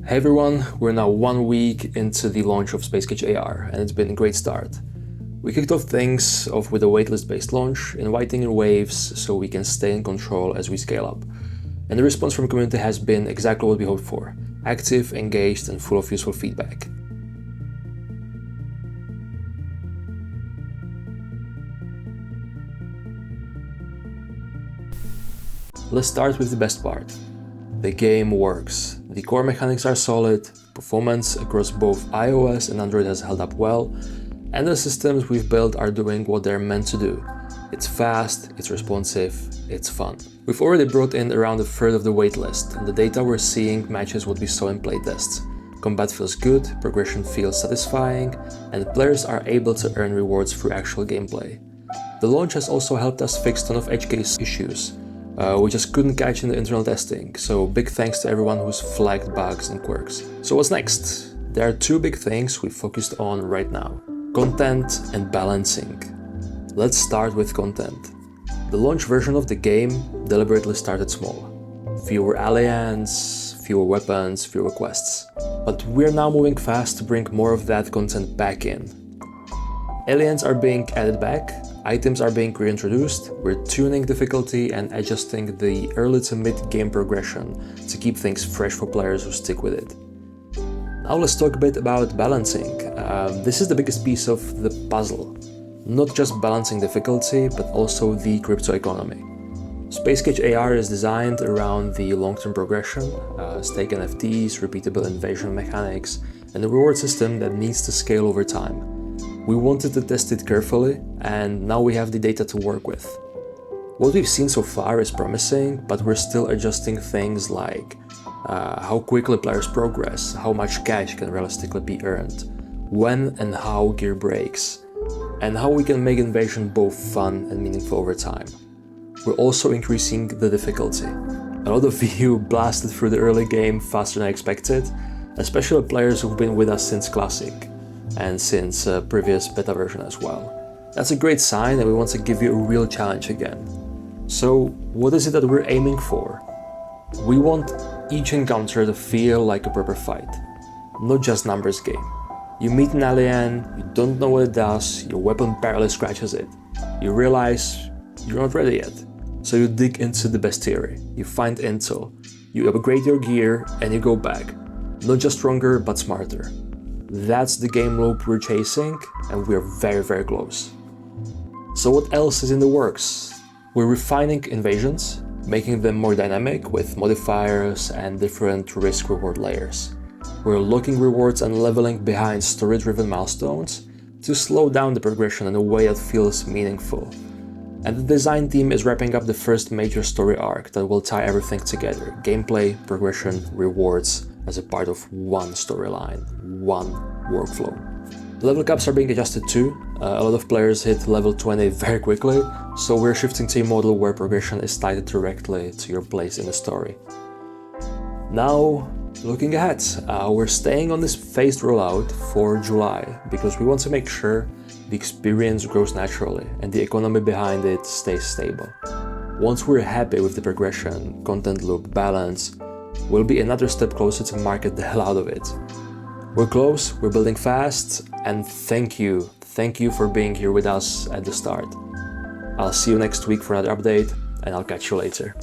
Hey everyone, we're now 1 week into the launch of SpaceCatch AR, and it's been a great start. We kicked off things off with a waitlist-based launch, inviting in waves so we can stay in control as we scale up. And the response from the community has been exactly what we hoped for: active, engaged, and full of useful feedback. Let's start with the best part. The game works. The core mechanics are solid, performance across both iOS and Android has held up well, and the systems we've built are doing what they're meant to do. It's fast, it's responsive, it's fun. We've already brought in around a third of the waitlist, and the data we're seeing matches what we saw in playtests. Combat feels good, progression feels satisfying, and players are able to earn rewards through actual gameplay. The launch has also helped us fix a ton of edge case issues, we just couldn't catch in the internal testing, so big thanks to everyone who's flagged bugs and quirks. So what's next? There are two big things we focused on right now: content and balancing. Let's start with content. The launch version of the game deliberately started small. Fewer aliens, fewer weapons, fewer quests. But we're now moving fast to bring more of that content back in. Aliens are being added back, items are being reintroduced, we're tuning difficulty and adjusting the early to mid game progression to keep things fresh for players who stick with it. Now let's talk a bit about balancing. This is the biggest piece of the puzzle. Not just balancing difficulty, but also the crypto economy. SpaceCatch AR is designed around the long-term progression, stake NFTs, repeatable invasion mechanics, and a reward system that needs to scale over time. We wanted to test it carefully, and now we have the data to work with. What we've seen so far is promising, but we're still adjusting things like how quickly players progress, how much cash can realistically be earned, when and how gear breaks, and how we can make invasion both fun and meaningful over time. We're also increasing the difficulty. A lot of you blasted through the early game faster than I expected, especially players who've been with us since Classic and since previous beta version as well. That's a great sign, and we want to give you a real challenge again. So what is it that we're aiming for? We want each encounter to feel like a proper fight, not just numbers game. You meet an alien, you don't know what it does, your weapon barely scratches it. You realize you're not ready yet. So you dig into the bestiary, you find intel, you upgrade your gear, and you go back. Not just stronger, but smarter. That's the game loop we're chasing, and we're very, very close. So what else is in the works? We're refining invasions, making them more dynamic with modifiers and different risk-reward layers. We're locking rewards and leveling behind story-driven milestones to slow down the progression in a way that feels meaningful. And the design team is wrapping up the first major story arc that will tie everything together: gameplay, progression, rewards, as a part of one storyline, one workflow. Level caps are being adjusted too. A lot of players hit level 20 very quickly, so we're shifting to a model where progression is tied directly to your place in the story. Now, looking ahead, we're staying on this phased rollout for July because we want to make sure the experience grows naturally and the economy behind it stays stable. Once we're happy with the progression, content loop, balance, we'll be another step closer to market the hell out of it. We're close, we're building fast, and thank you for being here with us at the start. I'll see you next week for another update, and I'll catch you later.